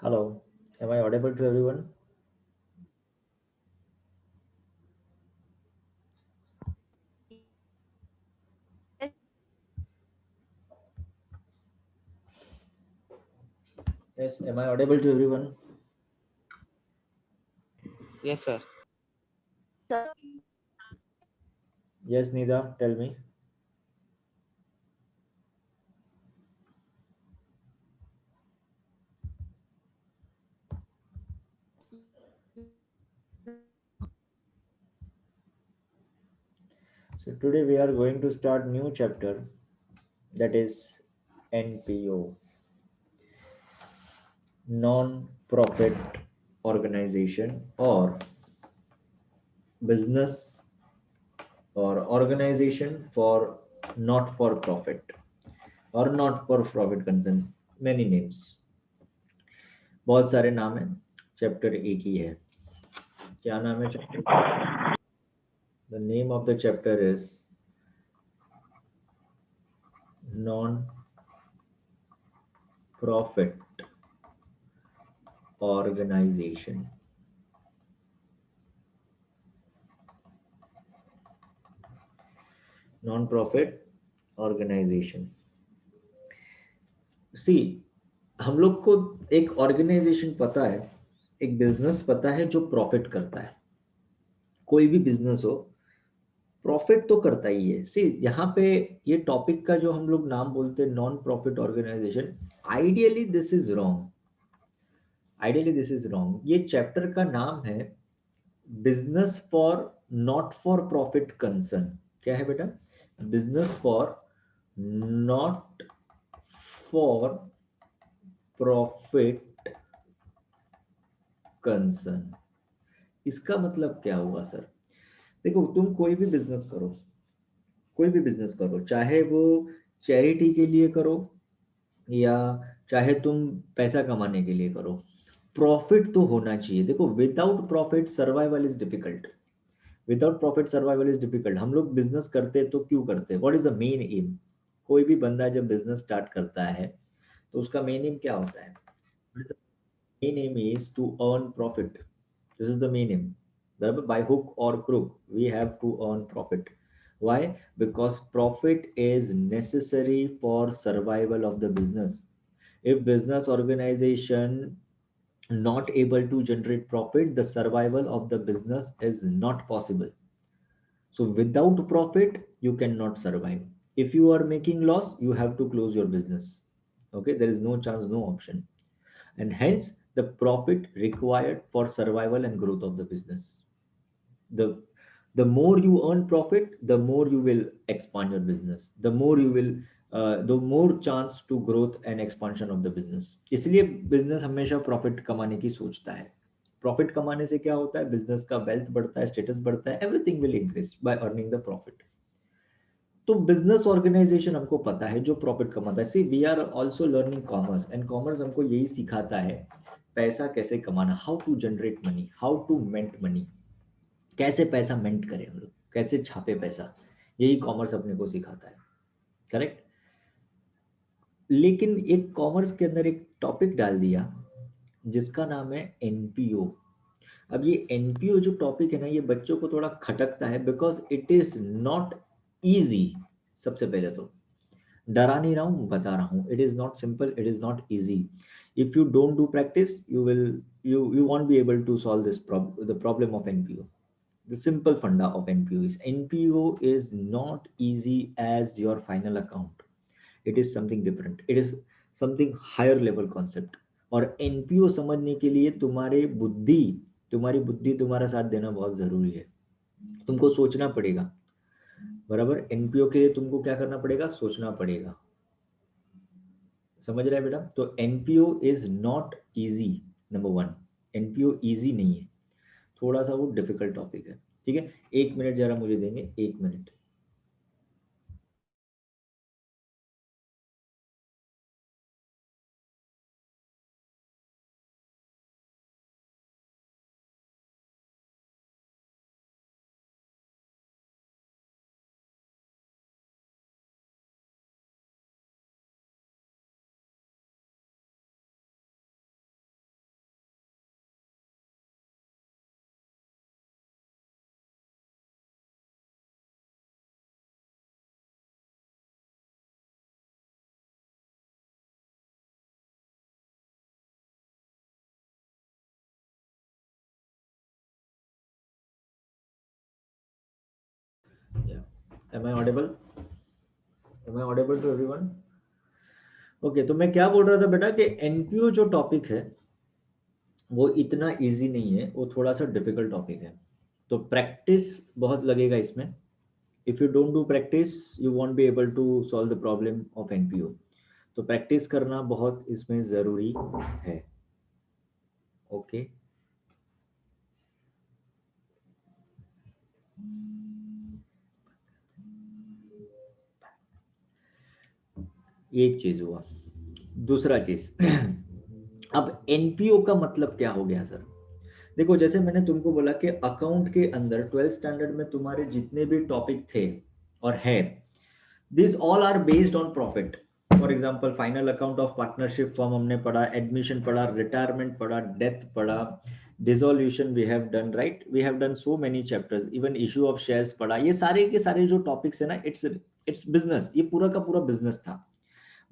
Hello, am I audible to everyone? Yes, am I audible to everyone? Yes, sir. Yes, Nida, tell me. So today we are going to start new chapter, that is NPO, non-profit organization or business or organization for not for profit or not for profit concern, many names, बहुत सारे नाम हैं, chapter एक ही है. क्या नाम है chapter? The name of the chapter is non-profit organization. Non-profit organization. सी, हम लोग को एक ऑर्गेनाइजेशन पता है, एक बिजनेस पता है जो प्रॉफिट करता है. कोई भी बिजनेस हो, प्रॉफिट तो करता ही है. सी, यहाँ पे ये टॉपिक का जो हम लोग नाम बोलते हैं non profit organisation, ideally this is wrong. Ideally this is wrong. ये चैप्टर का नाम है business for not for profit concern. क्या है बेटा? Business for not for profit concern. इसका मतलब क्या हुआ सर? देखो, तुम कोई भी बिजनेस करो, कोई भी बिजनेस करो, चाहे वो चैरिटी के लिए करो या चाहे तुम पैसा कमाने के लिए करो, प्रॉफिट तो होना चाहिए. देखो, without profit survival is difficult. Without profit survival is difficult. हम लोग बिजनेस करते तो क्यों करते हैं? What is the main M? कोई भी बंदा जब बिजनेस स्टार्ट करता है तो उसका मेन एम क्या होता है? Main aim is to earn profit. This is the main aim. By hook or crook, we have to earn profit. Why? Because profit is necessary for survival of the business. If business organization not able to generate profit, the survival of the business is not possible. So without profit, you cannot survive. If you are making loss, you have to close your business. Okay, there is no chance, no option. And hence the profit required for survival and growth of the business. The the more you earn profit, the more you will expand your business. The more chance to growth and expansion of the business. इसलिए business हमेशा profit कमाने की सोचता है. Profit कमाने से क्या होता है? बिजनेस का वेल्थ बढ़ता है, स्टेटस बढ़ता है, everything will increase by earning the profit. तो बिजनेस ऑर्गेनाइजेशन हमको पता है जो प्रॉफिट कमाता है. See, we are also learning commerce and commerce हमको यही सिखाता है पैसा कैसे कमाना, how to generate money, how to mint money, कैसे पैसा मेंट करें हम लोग, कैसे छापे पैसा. यही कॉमर्स अपने को सिखाता है. करेक्ट. लेकिन एक कॉमर्स के अंदर एक टॉपिक डाल दिया जिसका नाम है एनपीओ. अब ये एनपीओ जो टॉपिक है ना, ये बच्चों को थोड़ा खटकता है because it is not easy. सबसे पहले तो डरा नहीं रहा हूँ, बता रहा हूँ, it is not simple, it is not easy. If you don't do practice, you won't be able to solve the problem of npo. The simple funda of npo is npo is not easy as your final account. It is something different, it is something higher level concept. और NPO समझने के लिए तुम्हारी बुद्धि तुम्हारा साथ देना बहुत जरूरी है. तुमको सोचना पड़ेगा. बराबर. एनपीओ के लिए तुमको क्या करना पड़ेगा? सोचना पड़ेगा. समझ रहा है बेटा? तो NPO is not easy. Number one, NPO easy नहीं है. थोड़ा सा वो डिफिकल्ट टॉपिक है. ठीक है, एक मिनट जरा मुझे देंगे, एक minute. Am I audible? Am I audible to everyone? Okay तो मैं क्या बोल रहा था बेटा कि एनपीओ जो टॉपिक है वो इतना इजी नहीं है, वो थोड़ा सा डिफिकल्ट टॉपिक है। तो प्रैक्टिस बहुत लगेगा इसमें। If you don't do practice you won't be able to solve the problem of NPO. तो प्रैक्टिस करना बहुत इसमें ज़रूरी है। ओके एक चीज़ हुआ। दूसरा चीज़ अब एनपीओ का मतलब क्या हो गया सर? देखो जैसे मैंने तुमको बोला कि अकाउंट के अंदर 12th स्टैंडर्ड में तुम्हारे जितने भी टॉपिक थे और है, this all are based on profit. For example final account of partnership form हमने पढ़ा, एडमिशन पढ़ा, रिटायरमेंट पढ़ा, डेथ पढ़ा, dissolution we have done, right? We have done so many chapters, even issue of shares पढ़ा। ये सारे के सारे जो टॉपिक्स है ना, इट्स बिजनेस, ये पूरा का पूरा बिजनेस था।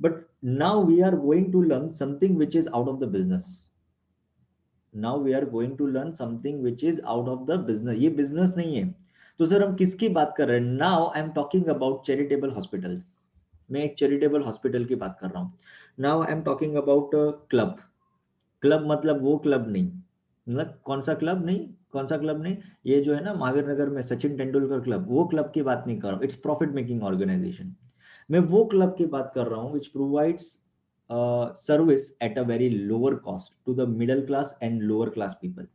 But now we are going to learn something which is out of the business. Now we are going to learn something which is out of the business. ये business नहीं है। तो sir हम किसकी बात कर रहे हैं? Now I am talking about charitable hospital. मैं एक चैरिटेबल हॉस्पिटल की बात कर रहा हूँ। Now I am talking about club. Club मतलब वो क्लब नहीं, मतलब कौन सा क्लब नहीं, कौन सा क्लब नहीं, ये जो है ना महावीर नगर में सचिन तेंदुलकर क्लब, वो क्लब की बात नहीं कर रहा हूँ। It's profit making organisation. मैं वो क्लब की बात कर रहा हूँ which provides service at a very lower cost to the middle class and lower class people.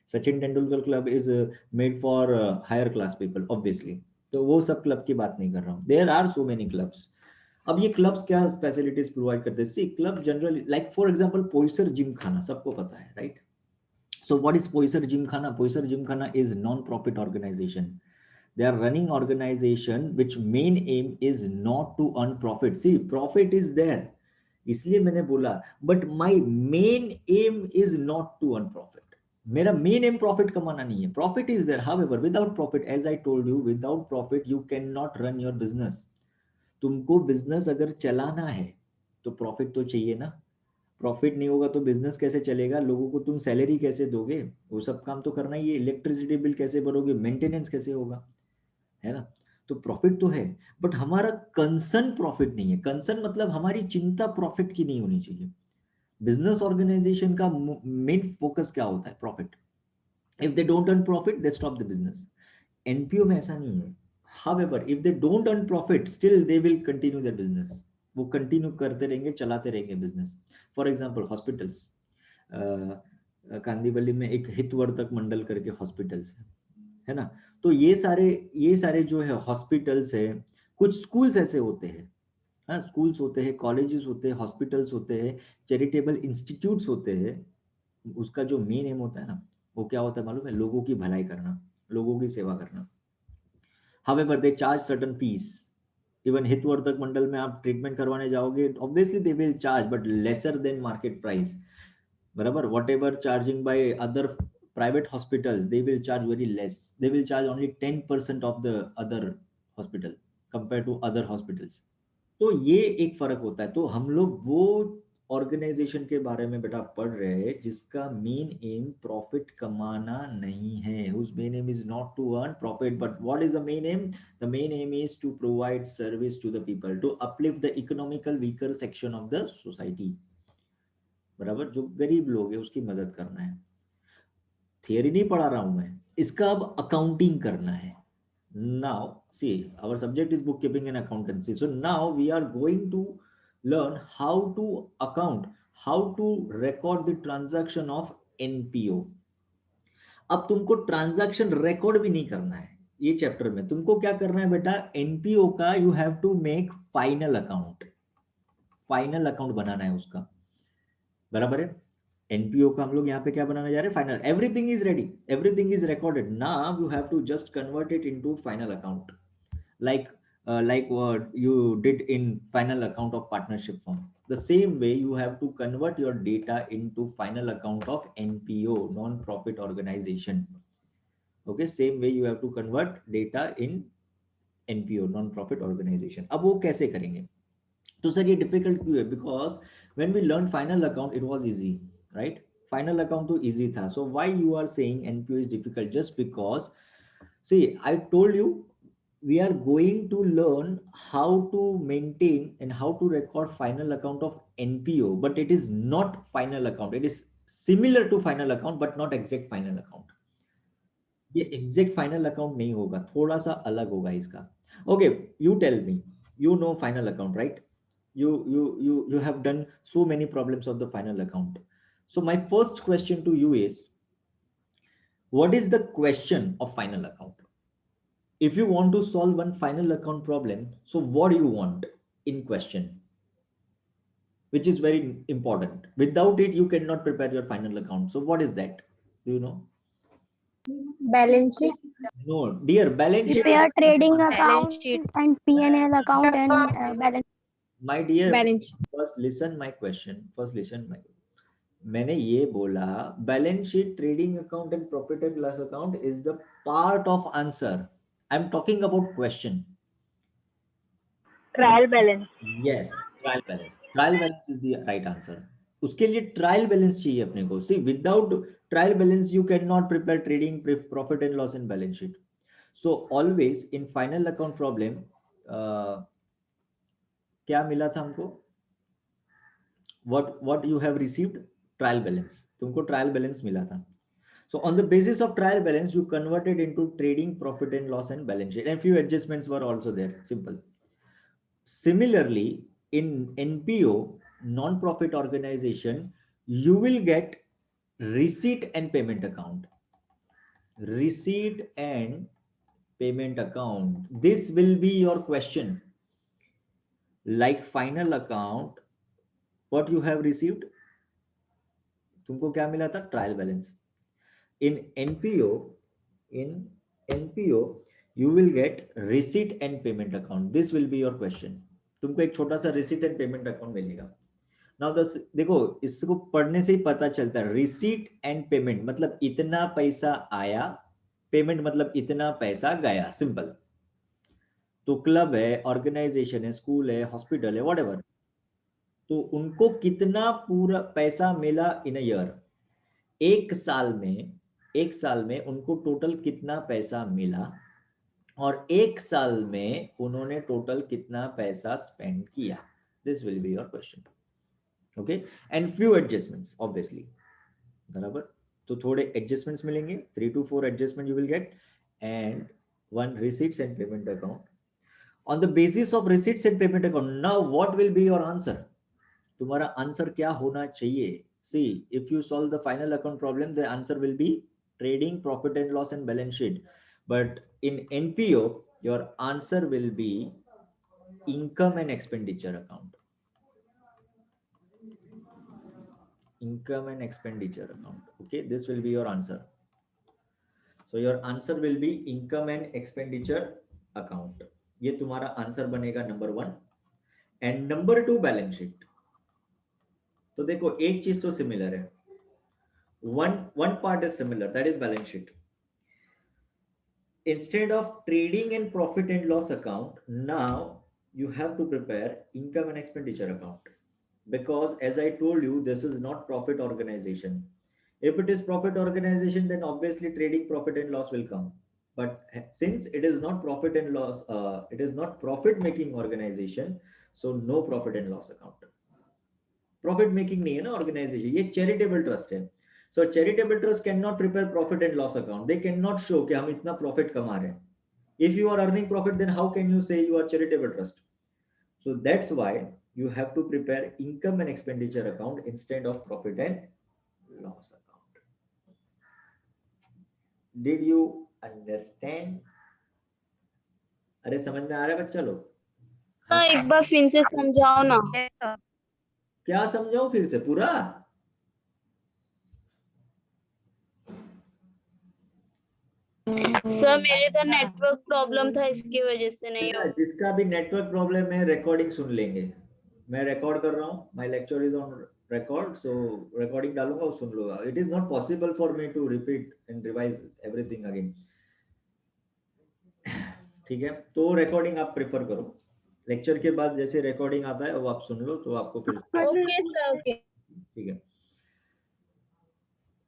Sachin Tendulkar club is made for higher class people obviously. तो वो सब क्लब की बात नहीं कर रहा हूँ। There are so many clubs. अब ये क्लब्स क्या फैसिलिटीज प्रोवाइड करते हैं? See club generally like for example Poisar gymkhana सबको पता है, right? So what is Poisar gymkhana? Poisar gymkhana is non profit organisation. They are running organization which main aim is not to earn profit. See, profit is there, इसलिए मैंने बोला, but my main aim is not to earn profit. मेरा main aim profit कमाना नहीं है। Profit is there, however without profit, as I told you, without profit you can not run your business. तुमको business अगर चलाना है तो profit तो चाहिए ना। प्रॉफिट नहीं होगा तो बिजनेस कैसे चलेगा? लोगों को तुम सैलरी कैसे दोगे? वो सब काम तो करना ही है। इलेक्ट्रिसिटी बिल कैसे भरोगे? मेंटेनेंस कैसे होगा? है ना? तो प्रॉफिट तो है, बट हमारा कंसर्न प्रॉफिट नहीं है। कंसर्न मतलब हमारी चिंता प्रॉफिट की नहीं होनी चाहिए। बिजनेस ऑर्गेनाइजेशन का मेन फोकस क्या होता है? Profit. If they don't earn profit they stop the business. NPO में ऐसा नहीं है। However if they don't earn profit still they will continue their business. वो कंटिन्यू करते रहेंगे, चलाते रहेंगे business. For example hospitals, Kandivali में एक हितवर्धक मंडल करके हॉस्पिटल्स है ना? तो ये सारे जो है हॉस्पिटल्स है। कुछ स्कूल्स ऐसे होते हैं, हाँ स्कूल्स होते हैं, कॉलेजेस होते हैं, हॉस्पिटल्स होते हैं, चैरिटेबल इंस्टीट्यूट्स होते हैं। उसका जो मेन एम होता है ना, वो क्या होता है मालूम है? लोगों की भलाई करना, लोगों की सेवा करना। However, they charge certain fees. Even Hitvardhak Mandal में आप ट्रीटमेंट करवाने जाओगे, obviously they will charge but lesser than market price. बराबर, whatever charging by other private hospitals, they will charge very less. They will charge only 10% of the other hospital compare to other hospitals. तो ये एक फर्क होता है। तो हम लोग वो ऑर्गेनाइजेशन के बारे में बेटा पढ़ रहे हैं जिसका मेन एम प्रॉफिट कमाना नहीं है। Whose main aim is not to earn profit, but what is the main aim? The main aim is to provide service to the people, to uplift the economical weaker section of the society. बराबर, जो गरीब लोग है उसकी मदद करना है। Theory नहीं पढ़ा रहा हूं मैं, इसका अब अकाउंटिंग करना है। Now, see, our subject is bookkeeping and accountancy. So now we are going to learn how to account, how to record the transaction of NPO. अब तुमको ट्रांजैक्शन रिकॉर्ड भी नहीं करना है ये चैप्टर में। तुमको क्या करना है बेटा? एनपीओ का you have to make final account. Final account बनाना है उसका। बराबर है? एनपीओ का हम लोग यहाँ पे क्या बनाने जा रहे हैं? Final. Everything is ready, everything is recorded. Now you have to just convert it into final account, like like what you did in final account of partnership firm. The same way you have to convert your data into final account of NPO, non profit organization. Okay, same way you have to convert data in NPO, non profit organization. अब वो कैसे करेंगे? तो sir ये difficult क्यों है? Because when we learn final account it was easy, right? Final account तो easy था। So why you are saying NPO is difficult? Just because, see I told you, we are going to learn how to maintain and how to record final account of NPO, but it is not final account. It is similar to final account, but not exact final account. ये exact final account नहीं होगा, थोड़ा सा अलग होगा इसका. Okay, you tell me, you know final account, right? You have done so many problems of the final account. So my first question to you is, what is the question of final account? If you want to solve one final account problem, so what do you want in question, which is very important? Without it, you cannot prepare your final account. So what is that? Do you know? Balance sheet. No, dear, balance sheet. Prepare trading Balance account sheet. and P&L account and balance. My dear, Balance. first listen my question. First listen my. मैंने ये बोला, balance sheet, trading account and profit and loss account is the part of answer. I am talking about question. Trial balance. Yes, trial balance. Trial balance is the right answer. उसके लिए trial balance चाहिए अपने को. See, without trial balance you can not prepare trading, profit and loss in balance sheet. So always in final account problem क्या मिला था हमको? what you have received? Trial balance. तुमको ट्रायल बैलेंस मिला था. So on the basis of trial balance, you converted into trading, profit and loss and balance sheet, and few adjustments were also there. Simple. Similarly, in NPO, non-profit organization, you will get receipt and payment account. Receipt and payment account. This will be your question. Like final account, what you have received? तुमको क्या मिला था? Trial balance. In NPO, you will get receipt and payment account. This will be your question. तुमको एक छोटा सा receipt and payment account मिलेगा. Now देखो, इसको पढ़ने से ही पता चलता है. receipt and payment मतलब इतना पैसा आया, payment मतलब इतना पैसा गया. सिंपल. तो क्लब है, ऑर्गेनाइजेशन है, स्कूल है, हॉस्पिटल है, व्हाटएवर, तो उनको कितना पूरा पैसा मिला इन अ ईयर, एक साल में उनको टोटल कितना पैसा मिला, और एक साल में उन्होंने टोटल कितना पैसा स्पेंड किया. This will be your question. Okay, and few adjustments obviously. बराबर. तो थोड़े एडजस्टमेंट्स मिलेंगे, 3 to 4 adjustment you will get, and one receipts and payment account. On the basis of receipts and payment account, now what will be your answer? तुम्हारा answer क्या होना चाहिए? See, if you solve the final account problem, the answer will be trading, profit and loss and balance sheet. But in NPO, your answer will be income and expenditure account. Income and expenditure account. Okay, this will be your answer. So your answer will be income and expenditure account. ये तुम्हारा answer बनेगा number 1. And number 2 balance sheet. तो देखो, एक चीज तो similar है. one part is similar, that is balance sheet. Instead of trading and profit and loss account, now you have to prepare income and expenditure account, because as I told you, this is not profit organization. If it is profit organization, then obviously trading, profit and loss will come. But since it is not profit and loss, it is not profit making organization, so no profit and loss account. Profit making नहीं है ना organisation, ये charitable trust है. So charitable trust can not prepare profit and loss account. They can not show कि हम इतना profit कमा रहे हैं. If you are earning profit, then how can you say you are charitable trust? So that's why you have to prepare income and expenditure account instead of profit and loss account. Did you understand? अरे समझ में आ रहा है बच्चा लोग? हाँ, एक बार फिर से समझाओ ना. क्या समझाऊं फिर से पूरा? सर मेरे तो नेटवर्क प्रॉब्लम था, इसकी वजह से नहीं हो. जिसका भी नेटवर्क प्रॉब्लम है, रिकॉर्डिंग सुन लेंगे. मैं रिकॉर्ड कर रहा हूँ, my lecture is on record, so recording डालूंगा और सुन लो. It is not possible for me to repeat and revise everything again. ठीक है, तो रिकॉर्डिंग आप प्रेफर करो. लेक्चर के बाद जैसे रिकॉर्डिंग आता है वो आप सुन लो, तो आपको फिर ओके सर, ओके. ठीक है.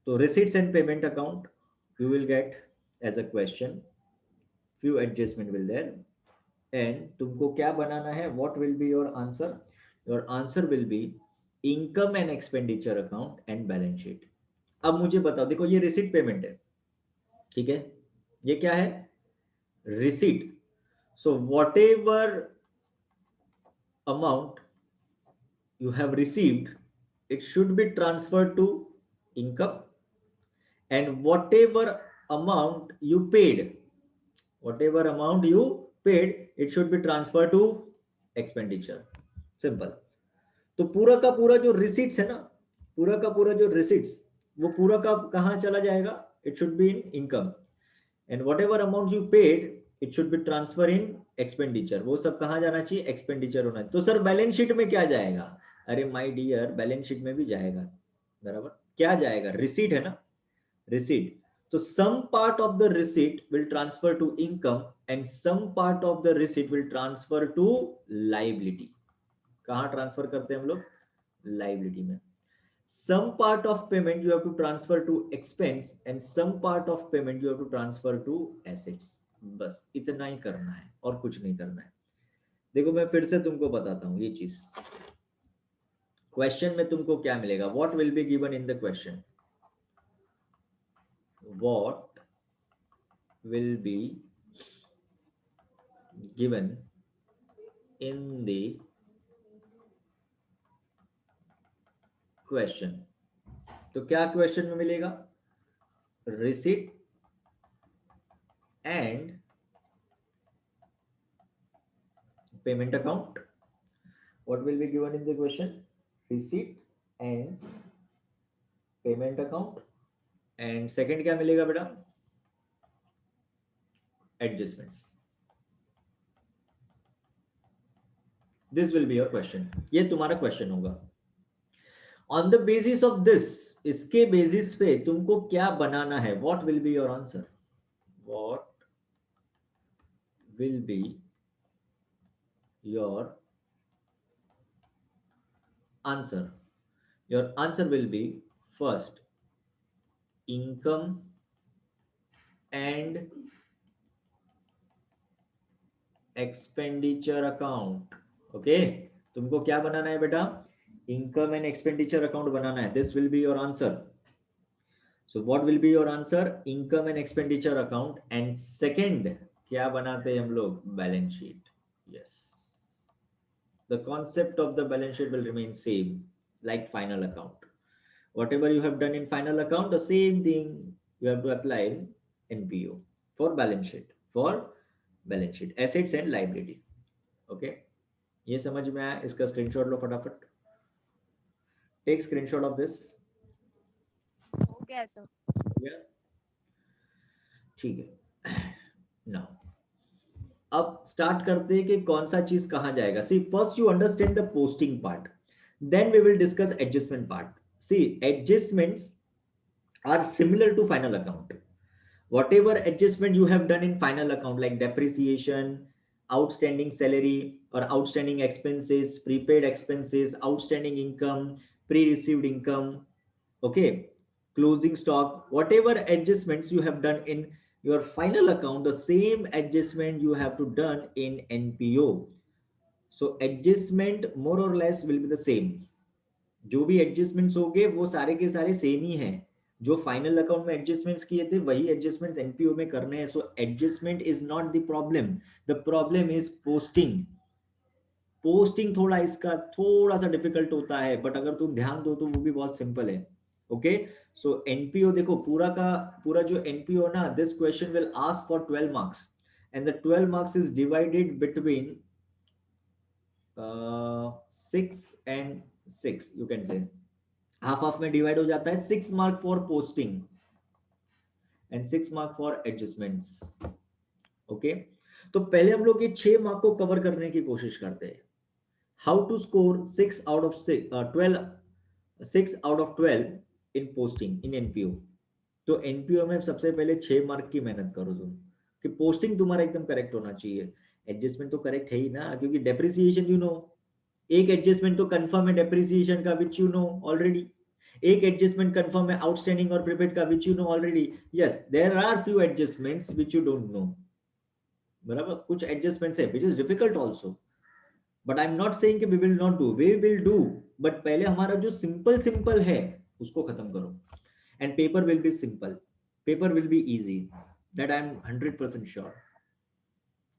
तो receipts and payment account you will get as a question. few adjustment will there, and तुमको क्या बनाना है, what will be your answer? Your answer will be income and expenditure account and balance sheet. अब मुझे बताओ, देखो ये receipt payment है, ठीक है, ये क्या है, receipt. So what ever amount you have received, it should be transferred to income, and whatever amount you paid, it should be transferred to expenditure. Simple. तो पूरा का पूरा जो रिसीट्स है ना, पूरा का पूरा जो रिसीट्स, वो पूरा का कहां चला जाएगा, it should be in income, and what ever amount you paid it should be transfer in expenditure. वो सब कहां जाना चाहिए, एक्सपेंडिचर होना चाहिए. तो सर बैलेंस शीट में क्या जाएगा, अरे माय डियर, बैलेंस शीट में भी जाएगा, बराबर. क्या जाएगा, रिसीट है ना, रिसीट. तो some part of the receipt will transfer to income and some part of the receipt will transfer to liability. कहां ट्रांसफर करते हैं हम लोग, लाइबिलिटी में. some part of payment you have to transfer to expense and some part of payment you have to transfer to assets. बस इतना ही करना है और कुछ नहीं करना है. देखो मैं फिर से तुमको बताता हूं ये चीज. क्वेश्चन में तुमको क्या मिलेगा, what will be given in the question, what will be given in the question. तो क्या क्वेश्चन में मिलेगा, receipt and payment account. What will be given in the question, receipt and payment account, and second क्या मिलेगा बेटा, adjustments. This will be your question, ये तुम्हारा question होगा. On the basis of this, इसके बेसिस पे तुमको क्या बनाना है, what will be your answer, what will be your answer. Your answer will be first income and expenditure account. Okay, तुमको क्या बनाना है बेटा, इनकम एंड एक्सपेंडिचर अकाउंट बनाना है. This will be your answer. So what will be your answer, income and expenditure account, and second क्या बनाते हैं हम लोग, balance sheet. Yes, the concept of the balance sheet will remain same like final account. whatever you have done in final account, the same thing you have to apply in NPO for balance sheet, assets and liability. okay, ये समझ में आया, इसका screenshot लो फटाफट. Take screenshot of this. Okay, sir. ठीक है. Now अब स्टार्ट करते हैं कि कौन सा चीज कहां जाएगा. See first you understand the posting part, then we will discuss adjustment part. See adjustments are similar to final account. whatever adjustment you have done in final account like depreciation, outstanding salary or outstanding expenses, prepaid expenses, outstanding income, pre-received income, okay, closing stock, whatever adjustments you have done in your final account, the same adjustment you have to done in NPO. so adjustment more or less will be the same. जो भी adjustments होंगे वो सारे के सारे same ही हैं. जो final account में एडजस्टमेंट्स किए थे वही एडजस्टमेंट्स एनपीओ में करने हैं. So adjustment is not the problem is posting. Posting थोड़ा इसका थोड़ा सा डिफिकल्ट होता है, बट अगर तुम ध्यान दो तो वो भी बहुत सिंपल है. ओके, सो एनपीओ देखो पूरा का पूरा जो एनपीओ ना, this question will ask for 12 marks and the 12 marks is divided between 6 and 6, you can say half half में डिवाइड हो जाता है. 6 mark for posting and 6 mark for adjustments. Okay, तो पहले हम लोग ये 6 मार्क को कवर करने की कोशिश करते हैं. How to score 6 out of 12 in posting in NPO. तो एनपीओ में सबसे पहले 6 मार्क की मेहनत करो तुम, कि पोस्टिंग तुम्हारा एकदम करेक्ट होना चाहिए. एडजस्टमेंट तो करेक्ट है ही ना, क्योंकि डेप्रिसिएशन यू नो, एक एडजस्टमेंट तो कंफर्म है डेप्रिसिएशन का विच यू नो ऑलरेडी. एक एडजस्टमेंट कंफर्म है आउटस्टैंडिंग और प्रीपेड का which you know already. Yes, there are few adjustments which you don't know. बराबर, कुछ एडजस्टमेंट्स है which is difficult also, but I am not saying कि we will not do, we will do, but पहले हमारा जो simple simple है उसको खत्म करो, and paper will be simple, paper will be easy, that I am 100% sure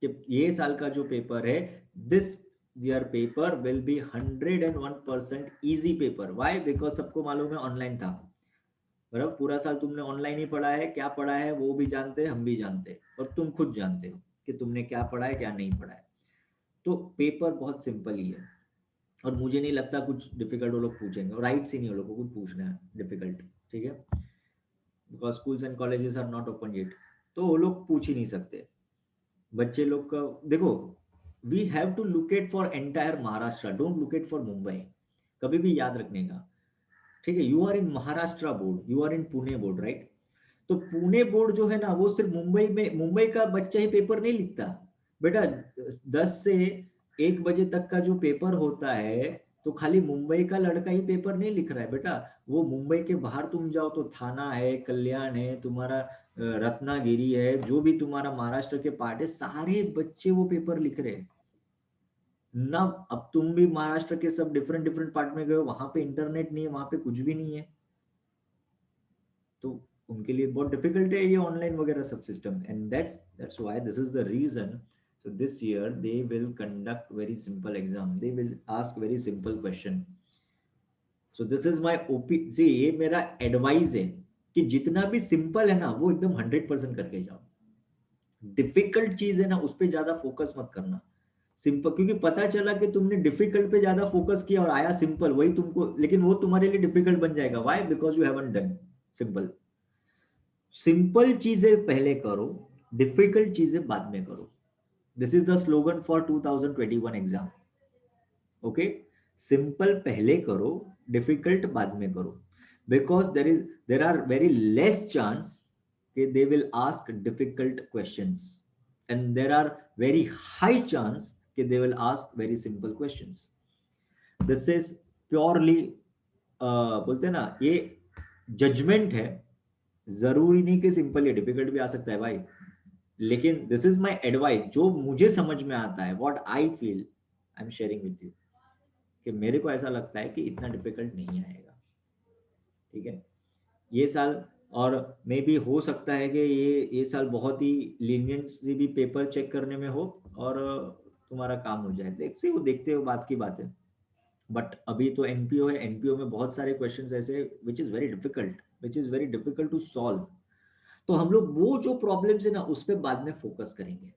कि ये साल का जो पेपर है, this year paper will be 101% easy paper. Why? Because सबको मालूम है ऑनलाइन था, बराबर, पूरा साल तुमने ऑनलाइन ही पढ़ा है, क्या पढ़ा है वो भी जानते हैं, हम भी जानते हैं, और तुम खुद जानते हो कि तुमने क्या पढ़ा है क्या नहीं पढ़ा है, तो पेपर बहुत सिंपल ही है, और मुझे नहीं लगता कुछ डिफिकल्ट वो लोग पूछेंगे, और राइट्स ही नहीं वो लोग को कुछ पूछना है डिफिकल्ट, ठीक है, because schools and colleges are not open yet, तो वो लोग पूछ ही नहीं सकते बच्चे लोग का। देखो, we have to look at for entire Maharashtra, don't look at for Mumbai, कभी भी याद रखने का, ठीक है। You are in Maharashtra board, you are in Pune board, right? तो पुणे बोर्ड जो है ना वो सिर्फ मुंबई में, मुंबई का बच्चा ही पेपर नहीं लिखता बेटा। 10 से 1 बजे तक का जो पेपर होता है, तो खाली मुंबई का लड़का ही पेपर नहीं लिख रहा है बेटा, वो मुंबई के बाहर तुम जाओ तो थाना है, कल्याण है, तुम्हारा रत्नागिरी है, जो भी तुम्हारा महाराष्ट्र के पार्ट है, सारे बच्चे वो पेपर लिख रहे हैं ना। अब तुम भी महाराष्ट्र के सब डिफरेंट डिफरेंट पार्ट में गए हो, वहां पे इंटरनेट नहीं है, वहां पे कुछ भी नहीं है, तो उनके लिए बहुत डिफिकल्ट है ये ऑनलाइन वगैरह सब system, and that's why this is the reason. So this year they will conduct very simple exam, they will ask very simple question. So this is my OP, see ये मेरा advice है कि जितना भी simple है ना वो एकदम 100% करके जाओ, डिफिकल्ट चीज है ना उस पर ज्यादा फोकस मत करना, सिंपल, क्योंकि पता चला कि तुमने डिफिकल्ट पे ज्यादा फोकस किया और आया सिंपल, वही तुमको, लेकिन वो तुम्हारे लिए डिफिकल्ट बन जाएगा। Why? Because you haven't done simple. Simple चीजें पहले करो, डिफिकल्ट चीजें बाद में करो। This is the slogan for 2021 exam. Okay, simple पहले करो, डिफिकल्ट बाद में करो, because there are very less chance कि they will ask difficult questions, and there are very high chance कि they will ask very simple questions. This is purely बोलते हैं ना, ये जजमेंट है, जरूरी नहीं कि सिंपल या डिफिकल्ट भी आ सकता है भाई, लेकिन दिस इज माय एडवाइस, जो मुझे समझ में आता है, what I feel I am sharing with you, कि मेरे को ऐसा लगता है कि इतना डिफिकल्ट नहीं आएगा, ठीक है, ये साल। और मे भी हो सकता है कि ये साल बहुत ही लीनियंसी भी पेपर चेक करने में हो और तुम्हारा काम हो जाए, देखते हो, देखते हो, बात की बात है। बट अभी तो एनपीओ है, एनपीओ में बहुत सारे क्वेश्चंस ऐसे which is very difficult, which is very difficult to solve, तो हम लोग वो जो प्रॉब्लम्स है ना उस पर बाद में फोकस करेंगे,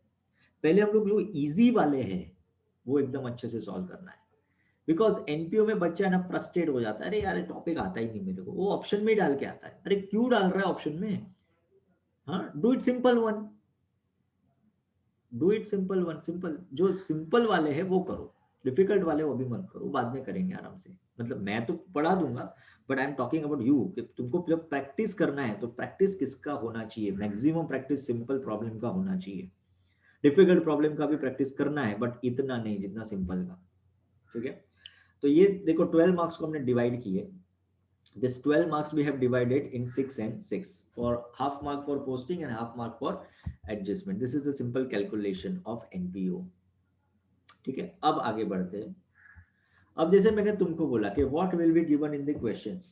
पहले हम लोग जो इजी वाले हैं वो एकदम अच्छे से सॉल्व करना है। बिकॉज एनपीओ में बच्चा ना फ्रस्ट्रेट हो जाता है, अरे यार टॉपिक आता ही नहीं मेरे को, वो ऑप्शन में डाल के आता है, अरे क्यों डाल रहा है ऑप्शन में, हाँ, do it simple one, do it simple one, simple जो सिंपल वाले हैं वो करो, डिफिकल्ट वाले वो भी मत करो, बाद में करेंगे आराम से, मतलब मैं तो पढ़ा दूंगा, but I am talking about you, कि तुमको जब प्रैक्टिस करना है तो प्रैक्टिस किसका होना चाहिए, मैक्सिमम प्रैक्टिस सिंपल प्रॉब्लम का होना चाहिए, डिफिकल्ट प्रॉब्लम का भी प्रैक्टिस करना है बट इतना नहीं जितना सिंपल का, ठीक है। तो ये देखो 12 मार्क्स को हमने डिवाइड किए, this 12 marks we have divided in 6 and 6, for half mark for posting and half mark for adjustment. This is the simple calculation of NPO, ठीक है। अब आगे बढ़ते हैं। अब जैसे मैंने तुमको बोला कि what will be given in the questions,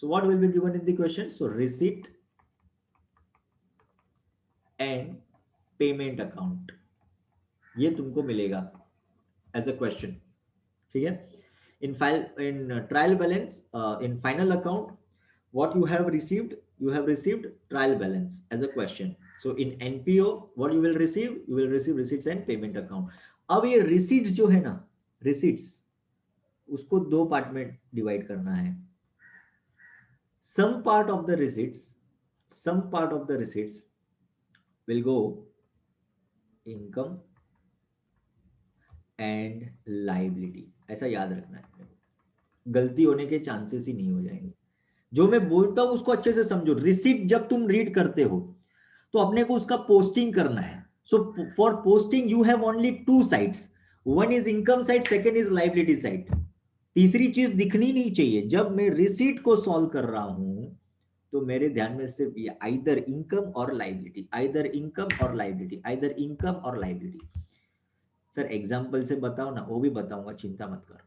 so what will be given in the questions, so receipt and payment account, ये तुमको मिलेगा as a question, ठीक है। in trial balance, in final account, what you have received, you have received trial balance as a question. So in NPO what you will receive, you will receive receipts and payment account. अब ये receipts जो है ना, receipts उसको दो part में divide करना है, some part of the receipts will go income and liability, ऐसा याद रखना है, गलती होने के चांसेस ही नहीं हो जाएंगे। जो मैं बोलता हूं उसको अच्छे से समझो, रिसीट जब तुम रीड करते हो तो अपने को उसका पोस्टिंग करना है। So for posting you have only two sides, one is income side, second is liability side, तीसरी चीज दिखनी नहीं चाहिए। जब मैं रिसीट को सॉल्व कर रहा हूं तो मेरे ध्यान में सिर्फ ये आइदर इनकम और लाइबिलिटी, आइदर इनकम और लाइबिलिटी, आइदर इनकम और लाइबिलिटी। सर एग्जाम्पल से बताओ ना, वो भी बताऊंगा, चिंता मत कर,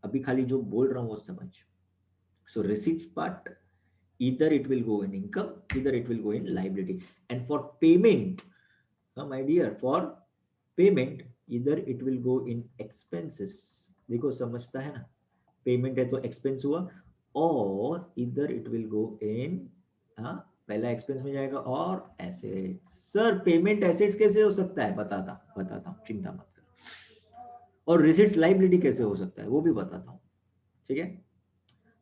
अभी खाली जो बोल रहा हूँ वो समझ। So receipts part, either it will go in income, either it will go in liability. And for payment, my dear, for payment either it will go in expenses, देखो समझता है ना, पेमेंट है तो एक्सपेंस हुआ, और इधर इट विल गो इन, हाँ पहला एक्सपेंस में जाएगा, और एसेट्स। सर पेमेंट एसेट्स कैसे हो सकता है, बताता हूँ, चिंता मत कर। और रिसीट्स लाइबिलिटी कैसे हो सकता है वो भी बताता हूँ, ठीक है।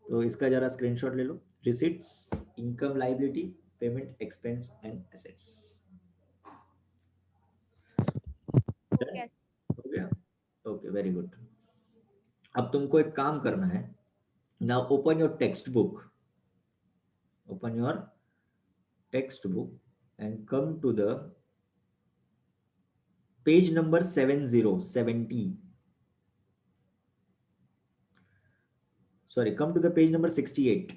तो इसका जरा स्क्रीनशॉट ले लो, receipts, income, liability, payment, expense and assets. हो गया सर। हो गया, ओके वेरी गुड। अब तुमको एक काम करना है, now open your text book, open your text book and come to the page number 70, sorry, come to the page number 68.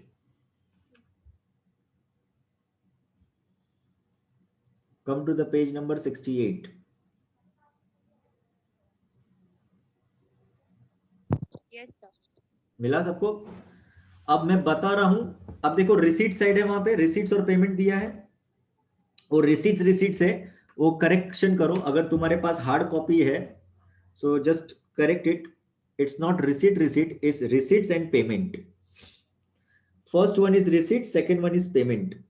Come to the page number 68. Yes sir. मिला सबको? अब मैं बता रहा हूं, अब देखो रिसीट साइड है, वहां पे रिसीट्स और पेमेंट दिया है, और रिसीट्स है, वो करेक्शन करो। अगर तुम्हारे पास हार्ड कॉपी है so just correct it, it's not receipt, it's receipts and payment. First one is receipt, second one is payment,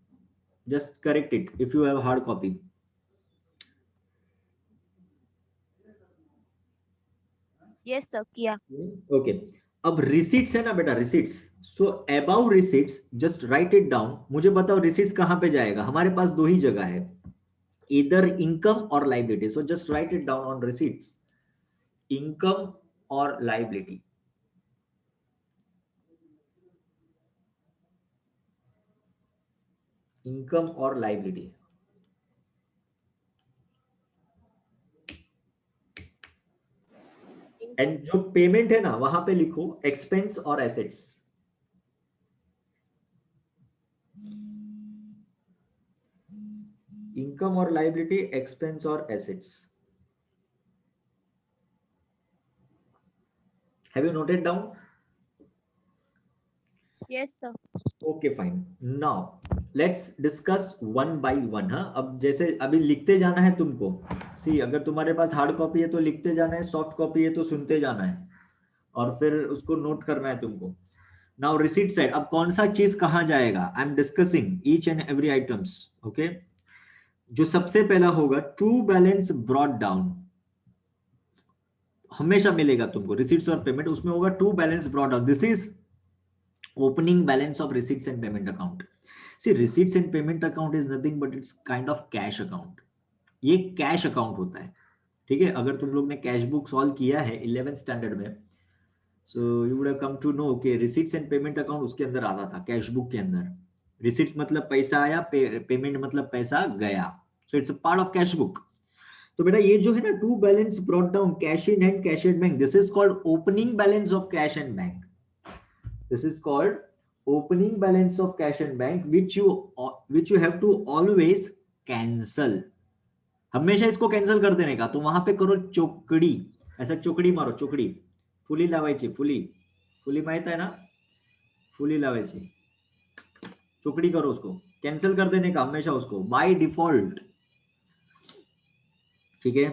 just correct it if you have hard copy. Yes sir किया। Okay, अब receipts है ना बेटा, receipts, so about receipts just right it down. मुझे बताओ receipts कहां पे जाएगा, हमारे पास दो ही जगह है, इधर इनकम और liability, so just right it down on receipts, income और लाइबिलिटी। इनकम और लाइबिलिटी, एंड जो पेमेंट है ना वहां पे लिखो एक्सपेंस और एसेट्स। इनकम और लाइबिलिटी, एक्सपेंस और assets. Have you noted down? Yes sir. Okay fine, now let's discuss one by one. हाँ, अब जैसे अभी लिखते जाना है तुमको, सी अगर तुम्हारे पास हार्ड कॉपी है तो लिखते जाना है, सॉफ्ट कॉपी है तो सुनते जाना है, और फिर उसको नोट करना है तुमको। नाउ रिसीट साइड, अब कौन सा चीज कहां जाएगा, I am discussing each and every items, okay. जो सबसे पहला होगा ट्रू बैलेंस ब्रॉट डाउन, हमेशा मिलेगा तुमको रिसीट्स और पेमेंट, उसमें होगा true balance brought down, this is opening balance of receipts and payment account. See, receipts and payment account is nothing but it's kind of cash account. ये cash account होता है, ठीक है। अगर तुम लोग ने कैश बुक सॉल्व किया है 11th स्टैंडर्ड में, so you would have come to know कि रिसीट्स एंड पेमेंट अकाउंट उसके अंदर आता था, कैश बुक के अंदर। रिसीट्स मतलब पैसा आया, पेमेंट मतलब पैसा गया, so it's a part of cash book. तो बेटा ये जो है ना to balance brought down, cash in hand, cash at bank, this is called opening balance of cash and bank. This is called opening balance of cash and bank, which you have to always cancel. हमेशा इसको cancel कर देने का, तो वहां पे करो चोकड़ी, ऐसा चोकड़ी मारो, चोकड़ी फुली लावायची, फुली माहित है ना, फुली लावायची, चोकड़ी करो, उसको कैंसिल कर देने का हमेशा उसको बाय डिफॉल्ट, ठीक है।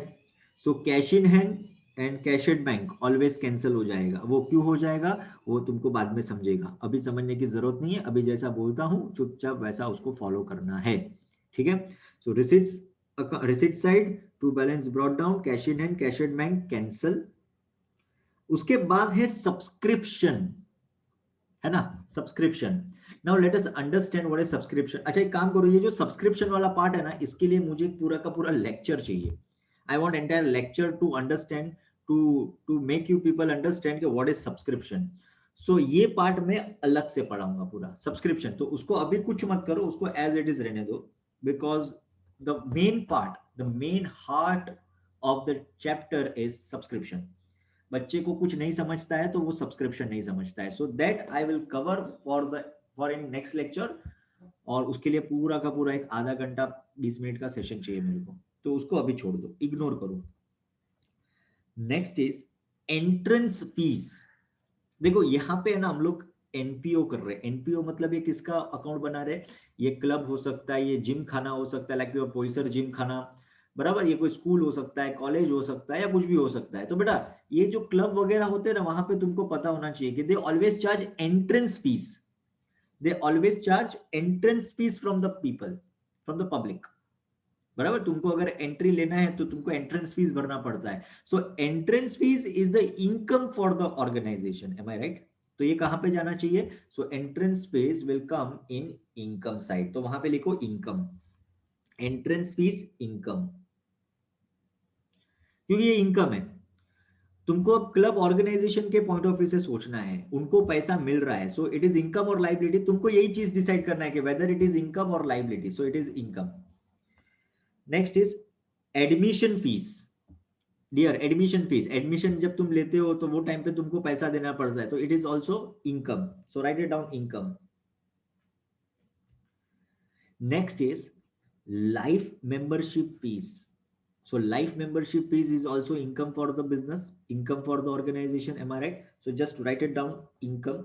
So cash in hand and cash at bank always cancel हो जाएगा। वो क्यों हो जाएगा वो तुमको बाद में समझेगा, अभी समझने की जरूरत नहीं है, अभी जैसा बोलता हूं चुपचाप वैसा उसको फॉलो करना है, ठीक है। So receipt side to balance brought down, cash in hand, cash at bank cancel. उसके बाद है सब्सक्रिप्शन, है ना, subscription. Now let us understand what is subscription. अच्छा एक काम करो, ये जो सब्सक्रिप्शन वाला पार्ट है ना, इसके लिए मुझे पूरा का पूरा लेक्चर चाहिए। I want entire lecture to understand, to make you people understand कि what is subscription. So ये पार्ट में अलग से पढ़ाऊंगा पूरा सब्सक्रिप्शन, तो उसको अभी कुछ मत करो, उसको as it is रहने दो, because the main part, the main heart of the chapter is subscription. बच्चे को कुछ नहीं समझता है तो वो सब्सक्रिप्शन नहीं समझता है, so that I will cover for in next lecture और उसके लिए पूरा का पूरा एक आधा घंटा 20 मिनट का सेशन चाहिए मेरे को, तो उसको अभी छोड़ दो, इग्नोर करो। Next is entrance fees. देखो यहाँ पे है ना हम लोग एनपीओ कर रहे हैं। एनपीओ मतलब ये किसका अकाउंट बना रहे हैं? ये क्लब हो सकता है, ये जिम खाना हो सकता है, लाइक योर पोइसर जिम खाना, बराबर, ये कोई स्कूल हो सकता है, कॉलेज हो सकता है, या कुछ भी हो सकता है। तो बेटा ये जो क्लब वगैरह होते हैं ना, वहां पे तुमको पता होना चाहिए कि they always charge entrance fees, they always charge entrance fees from the people, from the public, बराबर। तुमको अगर एंट्री लेना है तो तुमको एंट्रेंस फीस भरना पड़ता है। So entrance fees is the income for the organization, am I right? तो ये कहां पे जाना चाहिए? So entrance fees will come in income side, तो वहां पे लिखो इनकम, एंट्रेंस फीस इनकम, क्योंकि ये इनकम है। तुमको अब क्लब ऑर्गेनाइजेशन के पॉइंट ऑफ व्यू से सोचना है, उनको पैसा मिल रहा है, सो इट इज इनकम और लाइबिलिटी। तुमको यही चीज डिसाइड करना है कि वेदर इट इज इनकम और liability, so it is income. Next is admission fees. Dear, admission fees, admission जब तुम लेते हो तो वो टाइम पे तुमको पैसा देना पड़ता है, तो it is also income, so right it down, income. Next is life membership fees. So life membership fees is also income for the business, income for the organization, am I right? So just write it down, income.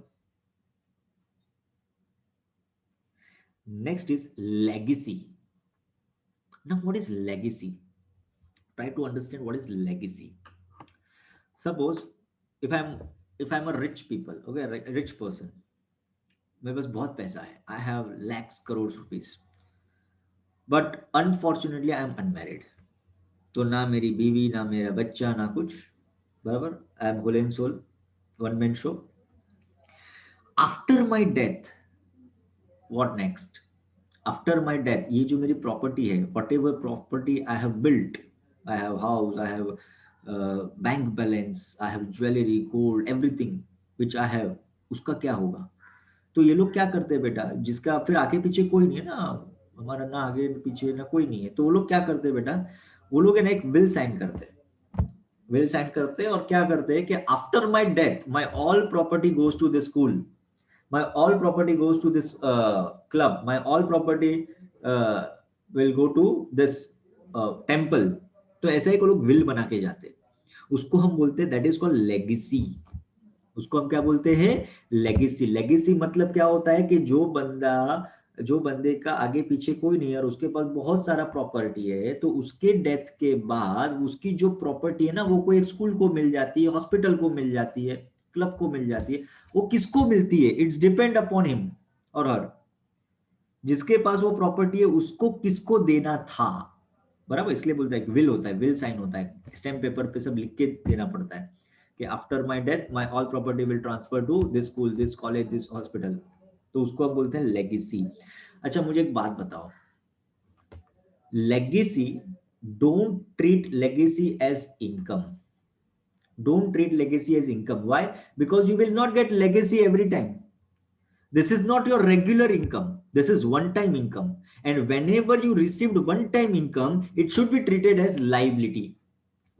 Next is legacy. Now what is legacy? Try to understand what is legacy. Suppose if I'm a rich people, okay, rich person, मेरे पास बहुत पैसा है, I have lakhs crores rupees, but unfortunately I am unmarried. तो ना मेरी बीवी, ना मेरा बच्चा, ना कुछ, बराबर, I am whole and sole, one man show. After my death, what next? After my death ये जो मेरी प्रॉपर्टी है, whatever property I have built, I have house, I have bank balance, I have jewellery, gold, everything which I have, उसका क्या होगा? तो ये लोग क्या करते हैं बेटा, जिसका फिर आगे पीछे कोई नहीं है ना, हमारा ना आगे पीछे ना कोई नहीं है, तो वो लोग क्या करते हैं बेटा, वो लोग है ना एक विल साइन करते हैं, विल साइन करते हैं, और क्या करते हैं कि after my death my all property goes to the school, my all property goes to this club, my all property will go to this temple। तो ऐसा ही को लोग विल बना के जाते हैं, उसको हम बोलते हैं दैट इज कॉल्ड लेगेसी। उसको हम क्या बोलते हैं? लेगेसी। लेगेसी मतलब क्या होता है कि जो बंदे का आगे पीछे कोई नहीं है और उसके पास बहुत सारा प्रॉपर्टी है, तो उसके डेथ के बाद उसकी जो प्रॉपर्टी है ना, वो कोई एक स्कूल को मिल जाती है, हॉस्पिटल को मिल जाती है, क्लब को मिल जाती है। वो किसको मिलती है? इट्स डिपेंड अपॉन हिम और हर, जिसके पास वो प्रॉपर्टी है उसको किसको देना था, बराबर। इसलिए बोलता है विल होता है, विल साइन होता है, स्टैम्प पेपर पे सब लिख के देना पड़ता है कि after my death my all property will transfer to this school, this college, this hospital. तो उसको हम बोलते हैं लेगेसी। अच्छा मुझे एक बात बताओ, legacy, don't treat legacy as income, don't treat legacy as income. Why? Because you will not get legacy every time. This is not your regular income, this is one time income, and whenever you received one time income it should be treated as liability।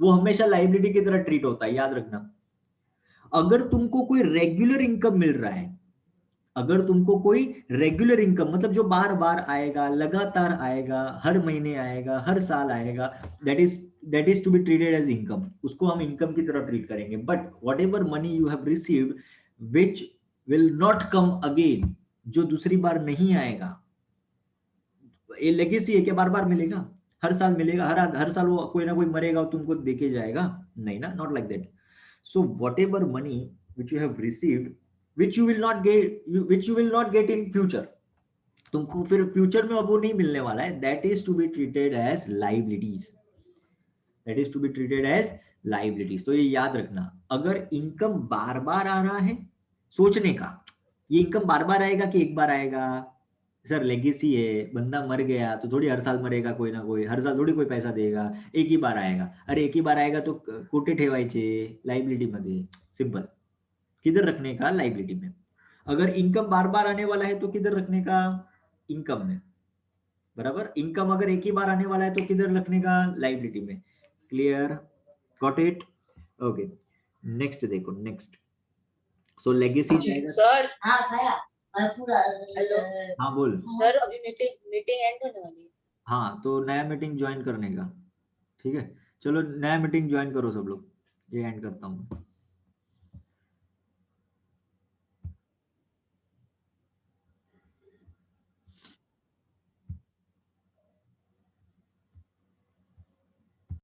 वो हमेशा liability की तरह treat होता है, याद रखना। अगर तुमको कोई रेगुलर इनकम मिल रहा है, अगर तुमको कोई रेगुलर इनकम मतलब जो बार बार आएगा, लगातार आएगा, हर महीने आएगा, हर साल आएगा, that is to be treated as income, उसको हम इनकम की तरह ट्रीट करेंगे। But whatever money you have received which will not come again, जो दूसरी बार नहीं आएगा, ये लेगेसी है, क्या बार बार मिलेगा? हर साल मिलेगा? हर साल वो कोई ना कोई मरेगा और तुमको देके जाएगा? नहीं ना, not like that. So what ever money which you have received which you will not get in future, तुमको फिर फ्यूचर में अब वो नहीं मिलने वाला है, that is to be treated as liabilities, that is to be treated as liabilities। तो ये याद रखना, अगर इनकम बार बार आ रहा है, सोचने का, ये इनकम बार बार आएगा कि एक बार आएगा? सर लेगेसी है, बंदा मर गया तो थोड़ी हर साल मरेगा कोई ना कोई, हर साल थोड़ी कोई पैसा देगा, एक ही बार आएगा। अरे एक ही बार आएगा तो कुठे ठेवायचे? लायबिलिटी मध्ये, सिंपल। किधर रखने का? लाइबिलिटी में। अगर इनकम बार बार आने वाला है तो किधर रखने का? इनकम में, बराबर। इनकम अगर एक ही बार आने वाला है तो किधर रखने का? लाइबिलिटी में। Clear? Got it? Okay, next देखो, नेक्स्ट। सो लेगेसी सर हेलो हाँ बोल। सर, अभी मीटिंग एंड होने वाली है। हाँ तो नया मीटिंग ज्वाइन करने का, ठीक है, चलो नया मीटिंग ज्वाइन करो सब लोग, ये एंड करता हूँ।